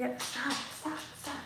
Yeah, stop, stop, stop.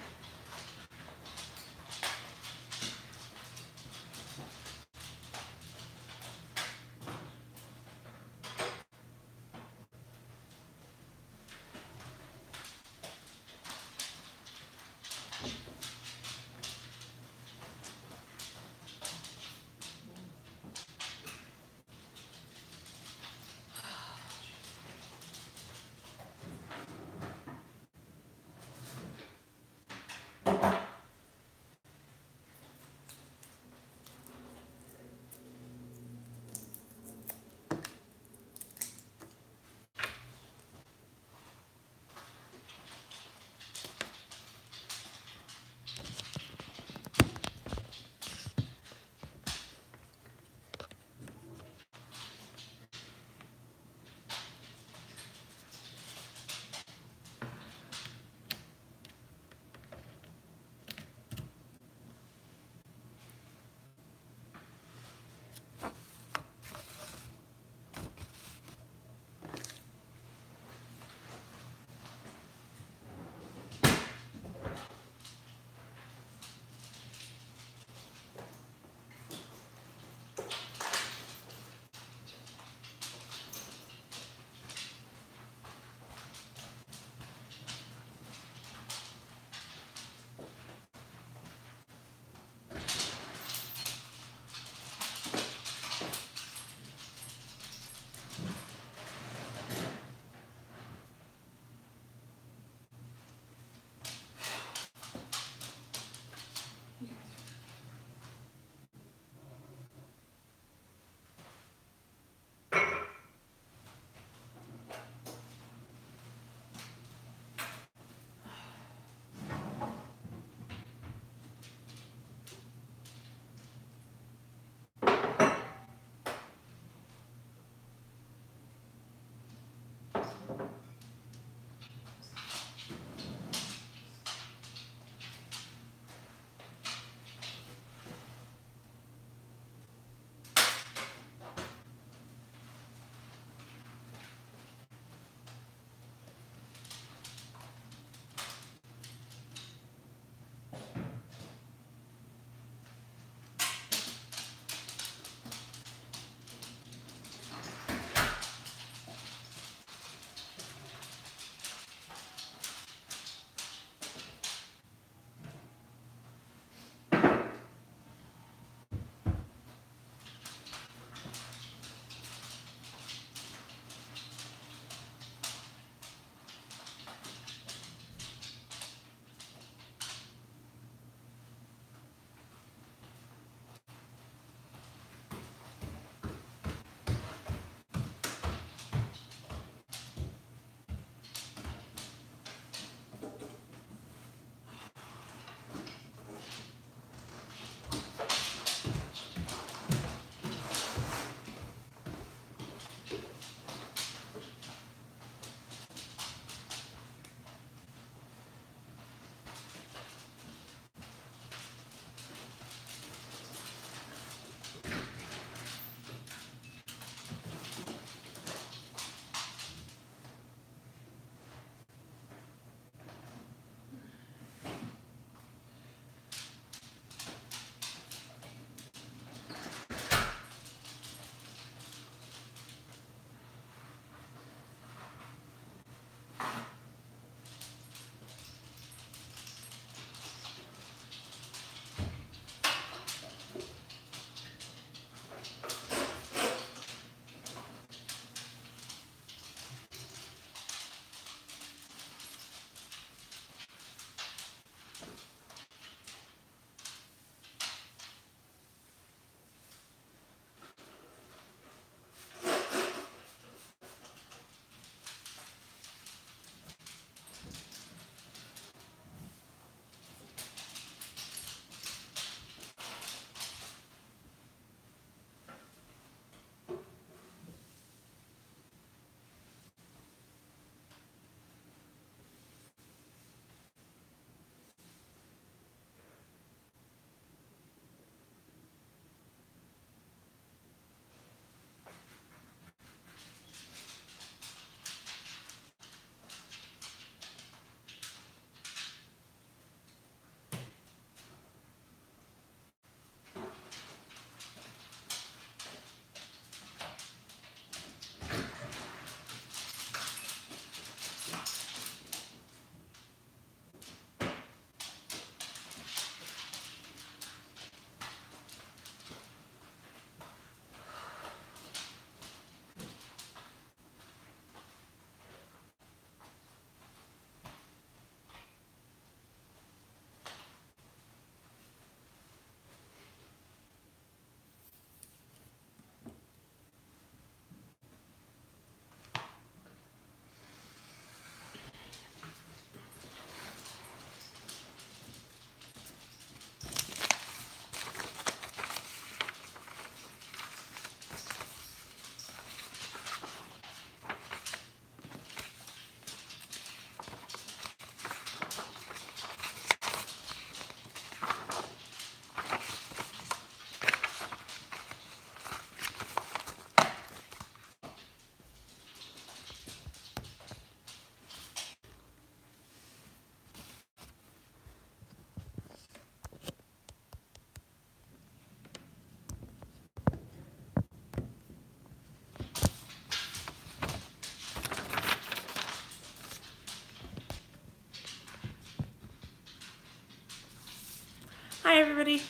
Hi, everybody.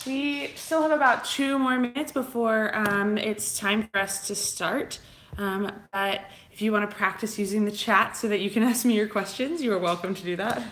We still have about 2 more minutes before it's time for us to start. But if you want to practice using the chat so that you can ask me your questions, you are welcome to do that.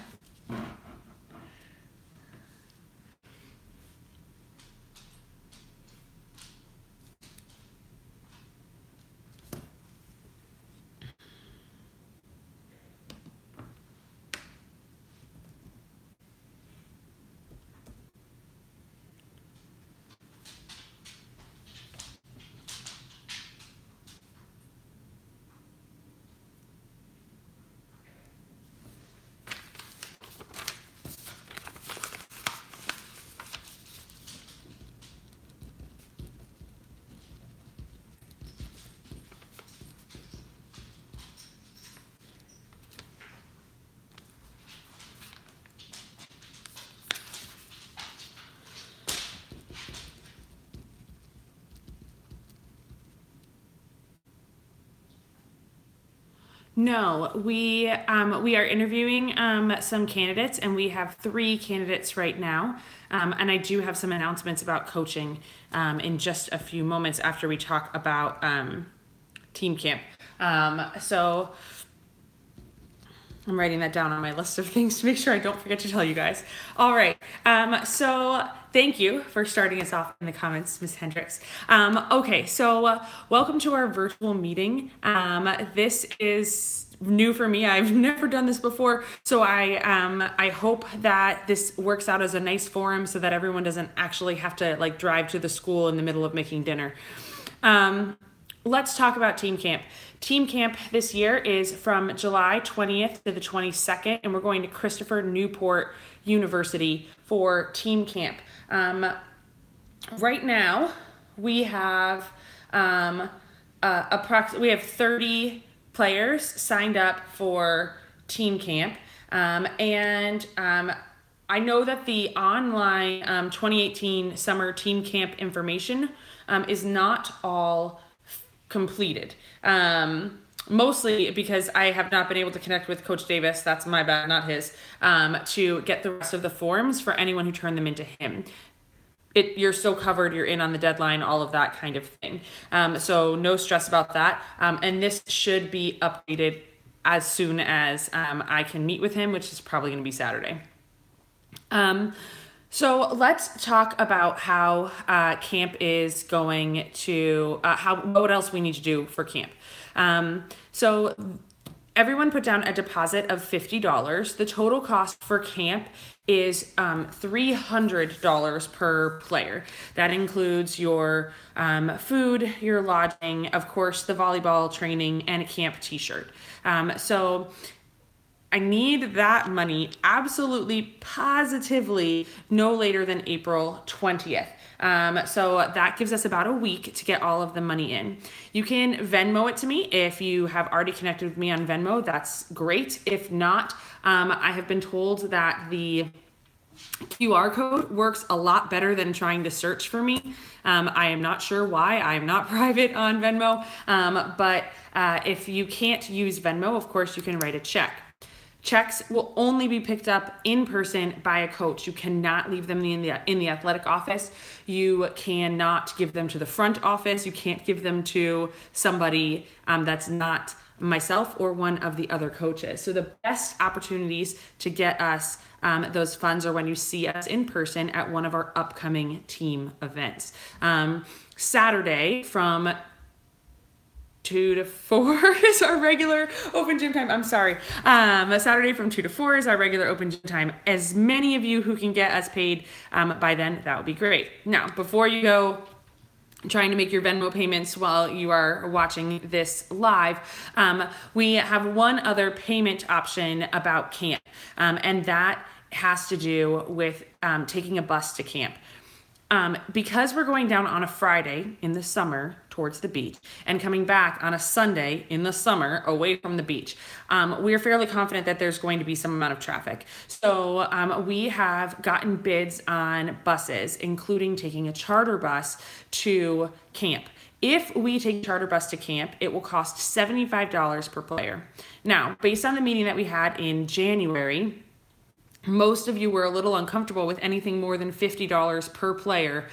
No, we are interviewing some candidates, and we have 3 candidates right now. And I do have some announcements about coaching in just a few moments after we talk about team camp. So I'm writing that down on my list of things to make sure I don't forget to tell you guys. All right. So thank you for starting us off in the comments, Ms. Hendricks. Okay. So welcome to our virtual meeting. This is new for me. I've never done this before. So I hope that this works out as a nice forum so that everyone doesn't actually have to like drive to the school in the middle of making dinner. Let's talk about team camp. Team camp this year is from July 20th to the 22nd, and we're going to Christopher Newport University for team camp. Right now, we have we have 30 players signed up for team camp, and I know that the online 2018 summer team camp information is not all completed. Mostly because I have not been able to connect with Coach Davis, that's my bad, not his, to get the rest of the forms for anyone who turned them into him. You're so covered, you're in on the deadline, all of that kind of thing. So no stress about that. And this should be updated as soon as I can meet with him, which is probably going to be Saturday. So let's talk about how camp is going to, what else we need to do for camp. So everyone put down a deposit of $50. The total cost for camp is $300 per player. That includes your food, your lodging, of course, the volleyball training, and a camp t-shirt. So I need that money absolutely, positively, no later than April 20th. So that gives us about a week to get all of the money in. You can Venmo it to me if you have already connected with me on Venmo. That's great. If not, I have been told that the QR code works a lot better than trying to search for me. I am not sure why. I am not private on Venmo. But if you can't use Venmo, of course, you can write a check. Checks will only be picked up in person by a coach. You cannot leave them in the athletic office. You cannot give them to the front office. You can't give them to somebody that's not myself or one of the other coaches. So the best opportunities to get us those funds are when you see us in person at one of our upcoming team events. Saturday from 2 to 4 is our regular open gym time. I'm sorry. Saturday from 2 to 4 is our regular open gym time. As many of you who can get us paid by then, that would be great. Now, before you go trying to make your Venmo payments while you are watching this live, we have one other payment option about camp, and that has to do with taking a bus to camp. Because we're going down on a Friday in the summer towards the beach and coming back on a Sunday in the summer away from the beach, we are fairly confident that there's going to be some amount of traffic. So we have gotten bids on buses, including taking a charter bus to camp. If we take a charter bus to camp, it will cost $75 per player. Now, based on the meeting that we had in January, most of you were a little uncomfortable with anything more than $50 per player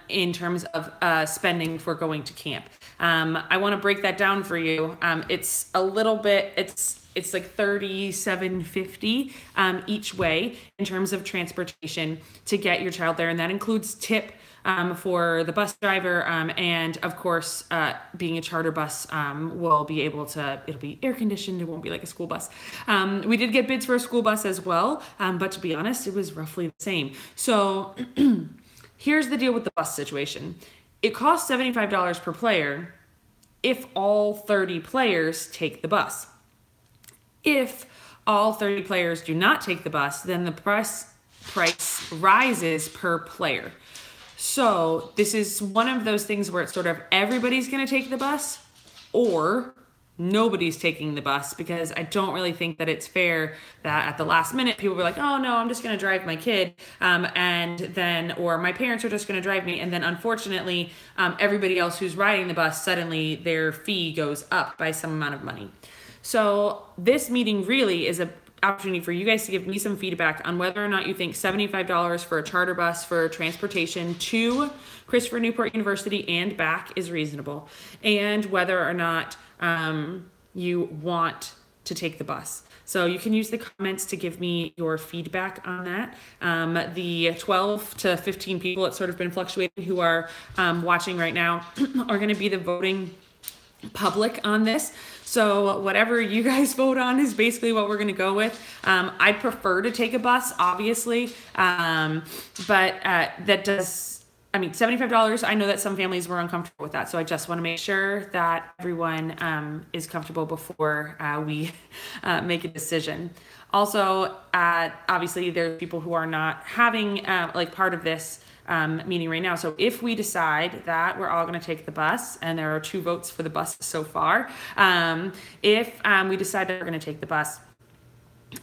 in terms of spending for going to camp. I want to break that down for you. It's a little bit, it's like $37.50 each way in terms of transportation to get your child there, and that includes tip for the bus driver, and of course, being a charter bus, will be able to, it'll be air conditioned, it won't be like a school bus. We did get bids for a school bus as well, but to be honest, it was roughly the same. So here's the deal with the bus situation. It costs $75 per player if all 30 players take the bus. If all 30 players do not take the bus, then the price rises per player. So this is one of those things where it's sort of everybody's going to take the bus or nobody's taking the bus, because I don't really think that it's fair that at the last minute people were like, oh no, I'm just going to drive my kid, and then, or my parents are just going to drive me, and then unfortunately everybody else who's riding the bus, suddenly their fee goes up by some amount of money. So this meeting really is an opportunity for you guys to give me some feedback on whether or not you think $75 for a charter bus for transportation to Christopher Newport University and back is reasonable, and whether or not you want to take the bus. So you can use the comments to give me your feedback on that. The 12 to 15 people, it's sort of been fluctuating, who are watching right now are going to be the voting public on this. So whatever you guys vote on is basically what we're going to go with. I'd prefer to take a bus, obviously, but that does, I mean, $75, I know that some families were uncomfortable with that, so I just want to make sure that everyone is comfortable before we make a decision. Also, obviously, there's people who are not having like part of this meeting right now. So if we decide that we're all going to take the bus, and there are 2 votes for the bus so far, if we decide that we're going to take the bus,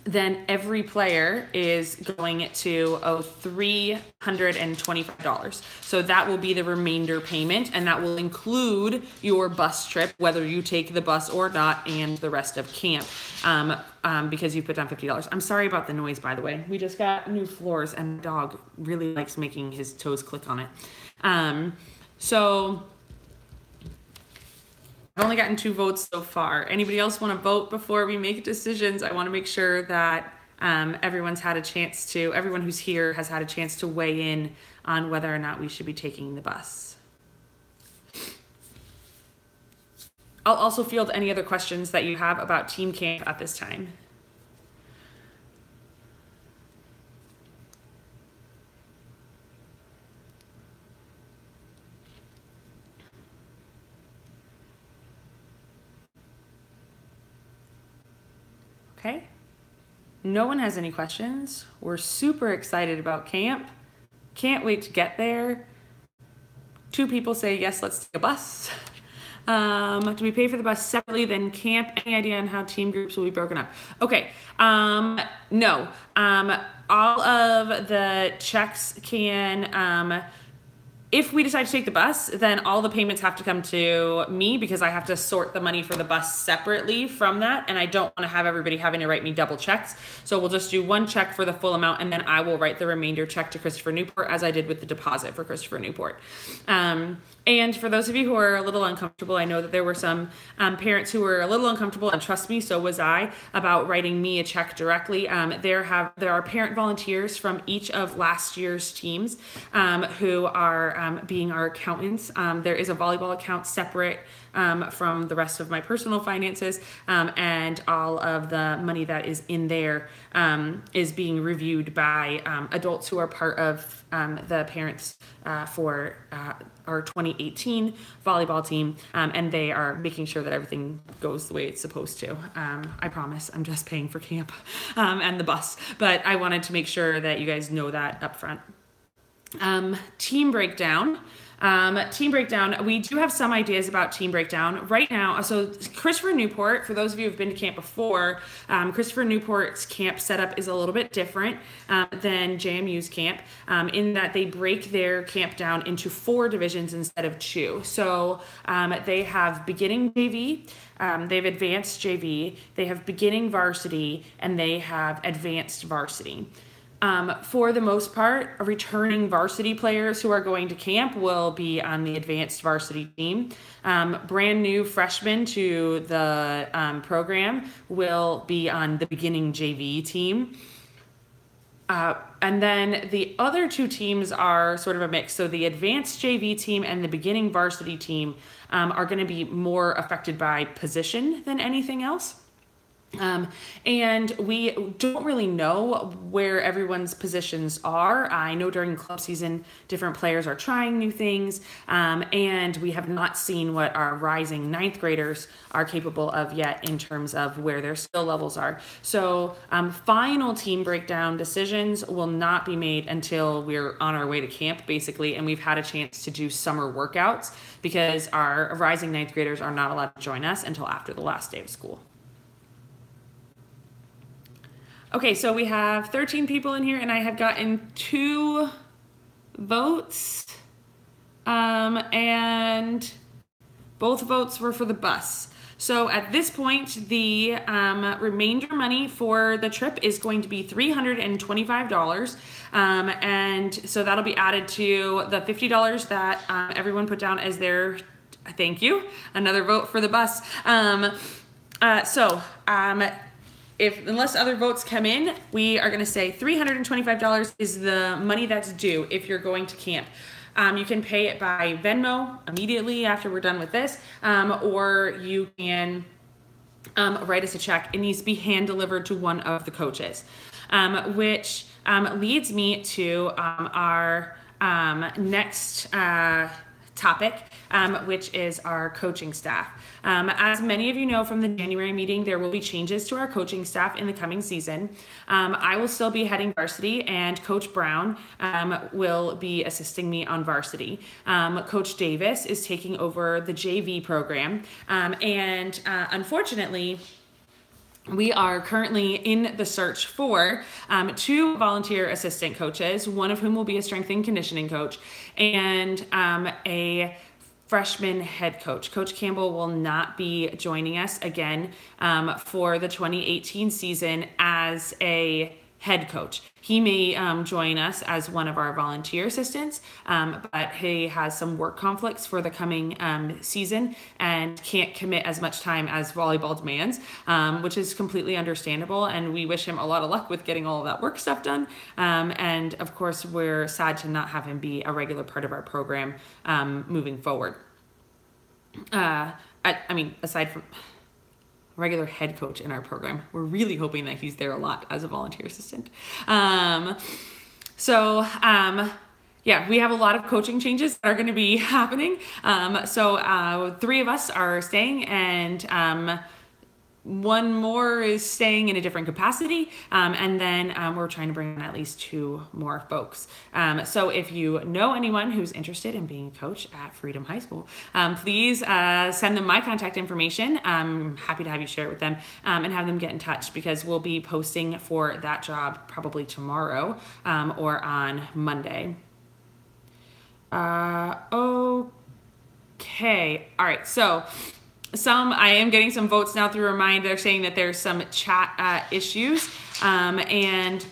then every player is going to owe $325. So that will be the remainder payment, and that will include your bus trip, whether you take the bus or not, and the rest of camp, because you put down $50. I'm sorry about the noise, by the way. We just got new floors, and the dog really likes making his toes click on it. So I've only gotten 2 votes so far. Anybody else want to vote before we make decisions? I want to make sure that everyone's had a chance to, everyone who's here has had a chance to weigh in on whether or not we should be taking the bus. I'll also field any other questions that you have about team camp at this time. Okay, no one has any questions. We're super excited about camp. Can't wait to get there. 2 people say, yes, let's take a bus. Do we pay for the bus separately than camp? Any idea on how team groups will be broken up? Okay, no. All of the checks can, if we decide to take the bus, then all the payments have to come to me, because I have to sort the money for the bus separately from that, and I don't want to have everybody having to write me double checks. So we'll just do 1 check for the full amount, and then I will write the remainder check to Christopher Newport, as I did with the deposit for Christopher Newport. And for those of you who are a little uncomfortable, I know that there were some parents who were a little uncomfortable, and trust me, so was I, about writing me a check directly. There are parent volunteers from each of last year's teams who are being our accountants. There is a volleyball account separate from the rest of my personal finances, and all of the money that is in there is being reviewed by adults who are part of the parents for our 2018 volleyball team, and they are making sure that everything goes the way it's supposed to. I promise I'm just paying for camp and the bus, but I wanted to make sure that you guys know that up front. Team breakdown. Team breakdown. We do have some ideas about team breakdown right now. So Christopher Newport, for those of you who've been to camp before, Christopher Newport's camp setup is a little bit different than JMU's camp in that they break their camp down into 4 divisions instead of 2. So they have beginning JV, they have advanced JV, they have beginning varsity, and they have advanced varsity. For the most part, returning varsity players who are going to camp will be on the advanced varsity team. Brand new freshmen to the program will be on the beginning JV team. And then the other 2 teams are sort of a mix. So the advanced JV team and the beginning varsity team are going to be more affected by position than anything else. And we don't really know where everyone's positions are. I know during club season, different players are trying new things, and we have not seen what our rising 9th graders are capable of yet in terms of where their skill levels are. So final team breakdown decisions will not be made until we're on our way to camp, basically, and we've had a chance to do summer workouts because our rising 9th graders are not allowed to join us until after the last day of school. Okay, so we have 13 people in here, and I have gotten 2 votes, and both votes were for the bus. So at this point, the remainder money for the trip is going to be $325, and so that'll be added to the $50 that everyone put down as their thank you. Another vote for the bus. Unless other votes come in, we are going to say $325 is the money that's due if you're going to camp. You can pay it by Venmo immediately after we're done with this, or you can write us a check. It needs to be hand delivered to one of the coaches, which leads me to our next topic, which is our coaching staff. As many of you know from the January meeting, there will be changes to our coaching staff in the coming season. I will still be heading varsity, and Coach Brown will be assisting me on varsity. Coach Davis is taking over the JV program, and unfortunately, we are currently in the search for 2 volunteer assistant coaches, one of whom will be a strength and conditioning coach, and a freshman head coach. Coach Campbell will not be joining us again for the 2018 season as a head coach. He may join us as one of our volunteer assistants, but he has some work conflicts for the coming season and can't commit as much time as volleyball demands, which is completely understandable. And we wish him a lot of luck with getting all of that work stuff done. And of course, we're sad to not have him be a regular part of our program moving forward. Aside from regular head coach in our program, we're really hoping that he's there a lot as a volunteer assistant. We have a lot of coaching changes that are going to be happening. 3 of us are staying, and 1 more is staying in a different capacity, and then we're trying to bring in at least 2 more folks. So if you know anyone who's interested in being a coach at Freedom High School, please send them my contact information. I'm happy to have you share it with them and have them get in touch, because we'll be posting for that job probably tomorrow or on Monday. Okay, all right, so I am getting some votes now through Remind. They're saying that there's some chat issues, and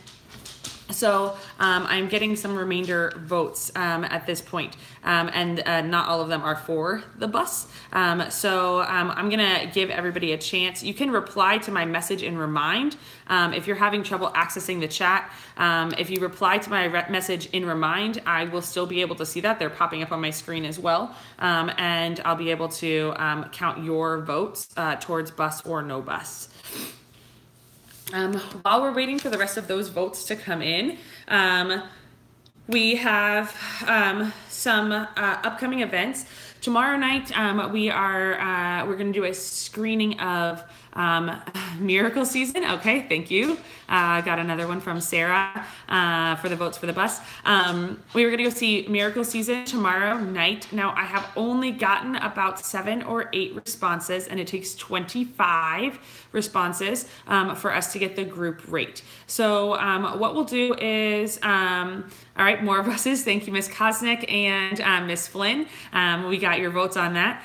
so I'm getting some remainder votes at this point, and not all of them are for the bus. I'm gonna give everybody a chance. You can reply to my message in Remind if you're having trouble accessing the chat. If you reply to my message in Remind, I will still be able to see that. They're popping up on my screen as well, and I'll be able to count your votes towards bus or no bus. While we're waiting for the rest of those votes to come in, we have some upcoming events. Tomorrow night, we're going to do a screening of Miracle Season. Okay, thank you. Got another one from Sarah for the votes for the bus. We were going to go see Miracle Season tomorrow night. Now, I have only gotten about 7 or 8 responses, and it takes 25 responses for us to get the group rate. So what we'll do is, all right, more buses. Thank you, Miss Kosnick and Miss Flynn. We got your votes on that.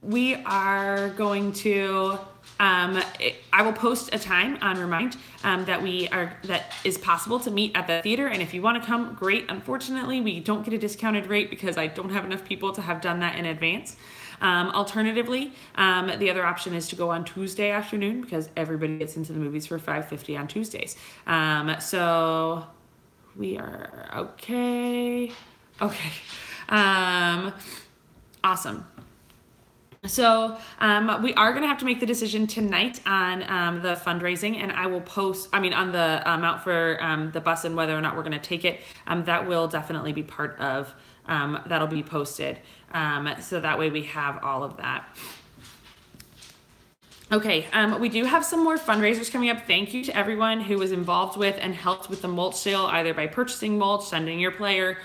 We are going to, I will post a time on Remind that is possible to meet at the theater. And if you want to come, great. Unfortunately, we don't get a discounted rate because I don't have enough people to have done that in advance. Alternatively, the other option is to go on Tuesday afternoon because everybody gets into the movies for $5.50 on Tuesdays. So we are okay. Okay. Awesome. So we are going to have to make the decision tonight on the fundraising, and I will post, on the amount for the bus and whether or not we're going to take it. That will definitely be part of, that'll be posted. So that way we have all of that. Okay, we do have some more fundraisers coming up. Thank you to everyone who was involved with and helped with the mulch sale, either by purchasing mulch, sending your player,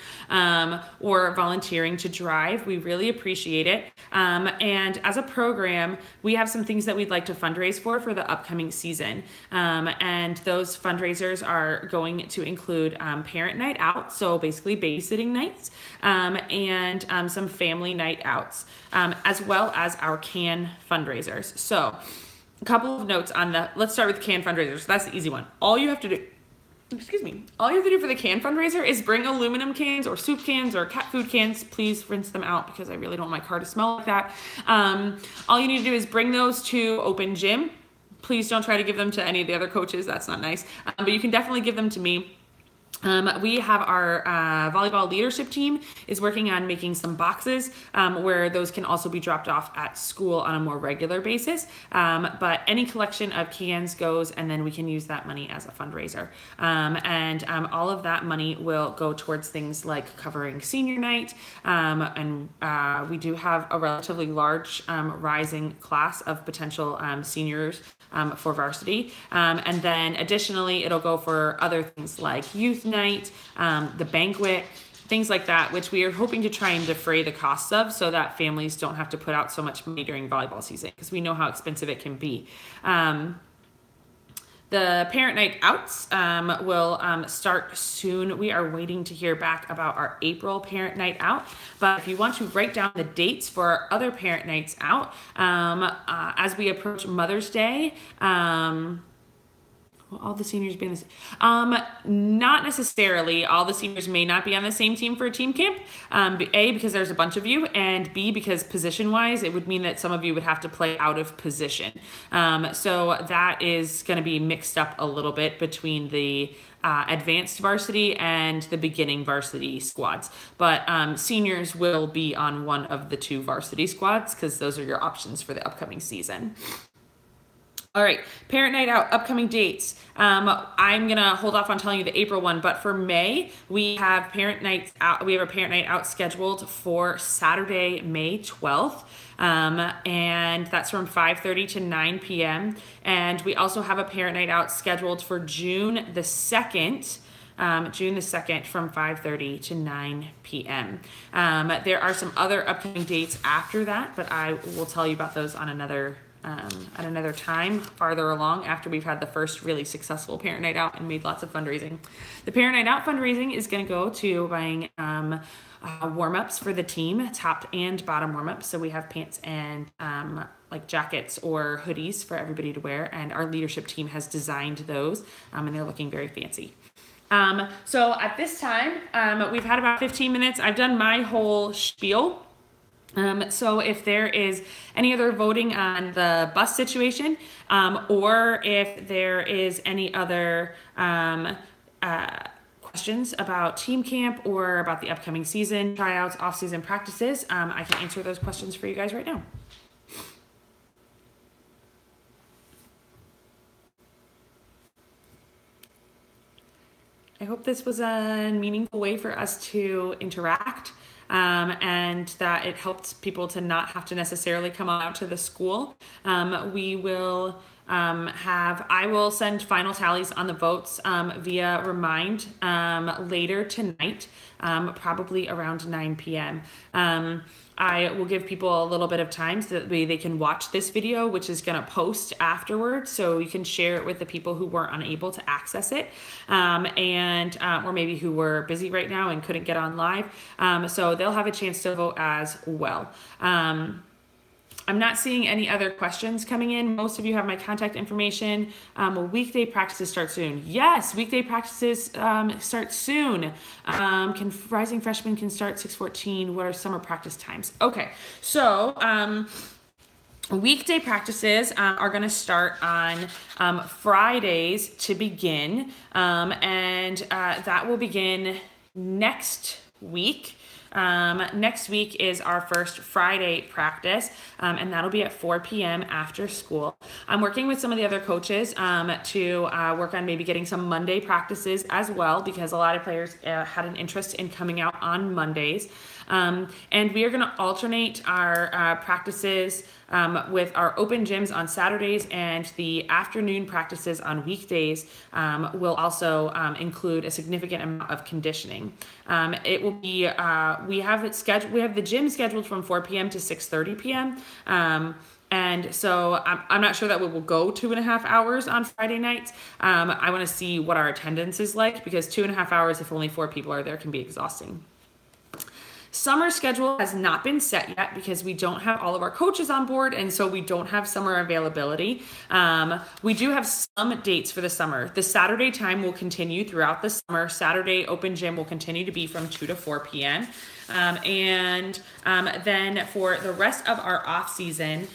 or volunteering to drive. We really appreciate it. And as a program, we have some things that we'd like to fundraise for the upcoming season. And those fundraisers are going to include parent night out, so basically babysitting nights, and some family night outs, as well as our can fundraisers. So a couple of notes on let's start with can fundraisers. That's the easy one. All you have to do for the can fundraiser is bring aluminum cans or soup cans or cat food cans. Please rinse them out because I really don't want my car to smell like that. All you need to do is bring those to open gym. Please don't try to give them to any of the other coaches. That's not nice. But you can definitely give them to me. We have our volleyball leadership team is working on making some boxes where those can also be dropped off at school on a more regular basis. But any collection of cans goes, and then we can use that money as a fundraiser. And all of that money will go towards things like covering senior night. And we do have a relatively large rising class of potential seniors for varsity. And then additionally, it'll go for other things like youth night, the banquet, things like that, which we are hoping to try and defray the costs of so that families don't have to put out so much money during volleyball season because we know how expensive it can be. The parent night outs will start soon. We are waiting to hear back about our April parent night out. But if you want to write down the dates for our other parent nights out, as we approach Mother's Day, will all the seniors be on this? Not necessarily. All the seniors may not be on the same team for a team camp. A, because there's a bunch of you, and B, because position-wise, it would mean that some of you would have to play out of position. So that is going to be mixed up a little bit between the advanced varsity and the beginning varsity squads. But seniors will be on one of the 2 varsity squads because those are your options for the upcoming season. All right, parent night out, upcoming dates. I'm gonna hold off on telling you the April one, but for May, we have parent nights out. We have a parent night out scheduled for Saturday, May 12th. And that's from 5:30 to 9 p.m. And we also have a parent night out scheduled for June the 2nd. From 5:30 to 9 p.m. There are some other upcoming dates after that, but I will tell you about those on another time farther along after we've had the first really successful parent night out and made lots of fundraising. The parent night out fundraising is going to go to buying warm-ups for the team, top and bottom warm-ups. So we have pants and like jackets or hoodies for everybody to wear, and our leadership team has designed those, and they're looking very fancy. So at this time, we've had about 15 minutes. I've done my whole spiel. So if there is any other voting on the bus situation, or if there is any other questions about team camp or about the upcoming season, tryouts, off-season practices, I can answer those questions for you guys right now. I hope this was a meaningful way for us to interact. and that it helps people to not have to necessarily come out to the school. We will I will send final tallies on the votes via Remind later tonight, probably around 9 p.m. I will give people a little bit of time so that they can watch this video, which is going to post afterwards, so you can share it with the people who were unable to access it, or maybe who were busy right now and couldn't get on live. So they'll have a chance to vote as well. I'm not seeing any other questions coming in. Most of you have my contact information. Weekday practices start soon. Yes, weekday practices start soon. Rising freshmen can start 6:14. What are summer practice times? Okay, so weekday practices are going to start on Fridays to begin, and that will begin next week. Next week is our first Friday practice, and that'll be at 4 p.m. after school. I'm working with some of the other coaches to work on maybe getting some Monday practices as well, because a lot of players had an interest in coming out on Mondays. And we are going to alternate our practices with our open gyms on Saturdays, and the afternoon practices on weekdays will also include a significant amount of conditioning. It will be we have the gym scheduled from 4 p.m. to 6:30 p.m. And so I'm not sure that we will go 2.5 hours on Friday nights. I want to see what our attendance is like, because 2.5 hours, if only 4 people are there, can be exhausting. Summer schedule has not been set yet because we don't have all of our coaches on board, and so we don't have summer availability. We do have some dates for the summer. The Saturday time will continue throughout the summer. Saturday open gym will continue to be from 2 to 4 p.m. Then for the rest of our off season,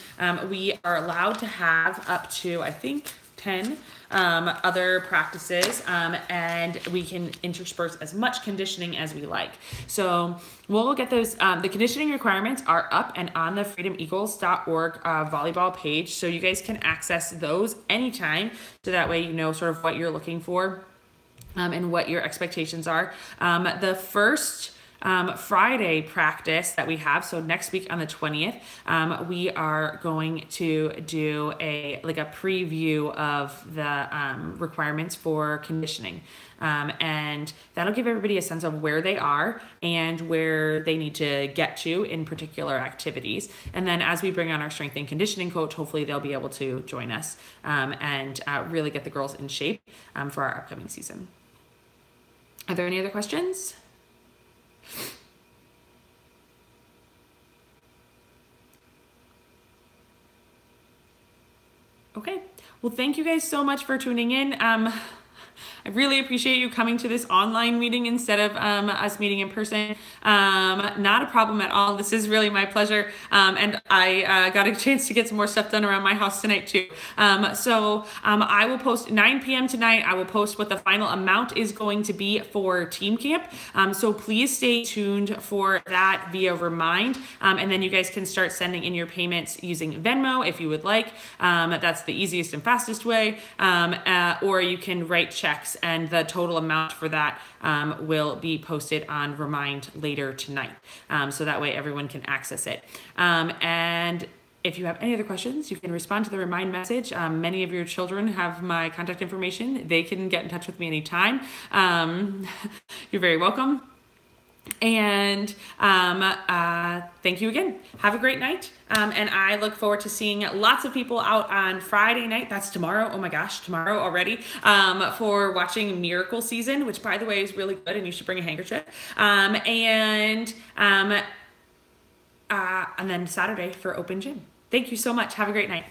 we are allowed to have up to, I think, 10 other practices, and we can intersperse as much conditioning as we like. So we'll get those. The conditioning requirements are up and on the freedomeagles.org volleyball page, so you guys can access those anytime, so that way you know sort of what you're looking for and what your expectations are. The first Friday practice that we have, so next week on the 20th, we are going to do a preview of the requirements for conditioning, and that'll give everybody a sense of where they are and where they need to get to in particular activities. And then as we bring on our strength and conditioning coach, hopefully they'll be able to join us and really get the girls in shape for our upcoming season. Are there any other questions? Okay, well, thank you guys so much for tuning in. I really appreciate you coming to this online meeting instead of us meeting in person. Not a problem at all. This is really my pleasure. And I got a chance to get some more stuff done around my house tonight too. So I will post 9 p.m. tonight. I will post what the final amount is going to be for team camp. So please stay tuned for that via Remind. And then you guys can start sending in your payments using Venmo if you would like. That's the easiest and fastest way. Or you can write checks, and the total amount for that will be posted on Remind later tonight. So that way everyone can access it. And if you have any other questions, you can respond to the Remind message. Many of your children have my contact information. They can get in touch with me anytime. You're very welcome. And thank you again. Have a great night. And I look forward to seeing lots of people out on Friday night. That's tomorrow. Oh my gosh, tomorrow already. For watching Miracle Season, which by the way is really good, and you should bring a handkerchief. And then Saturday for open gym. Thank you so much. Have a great night.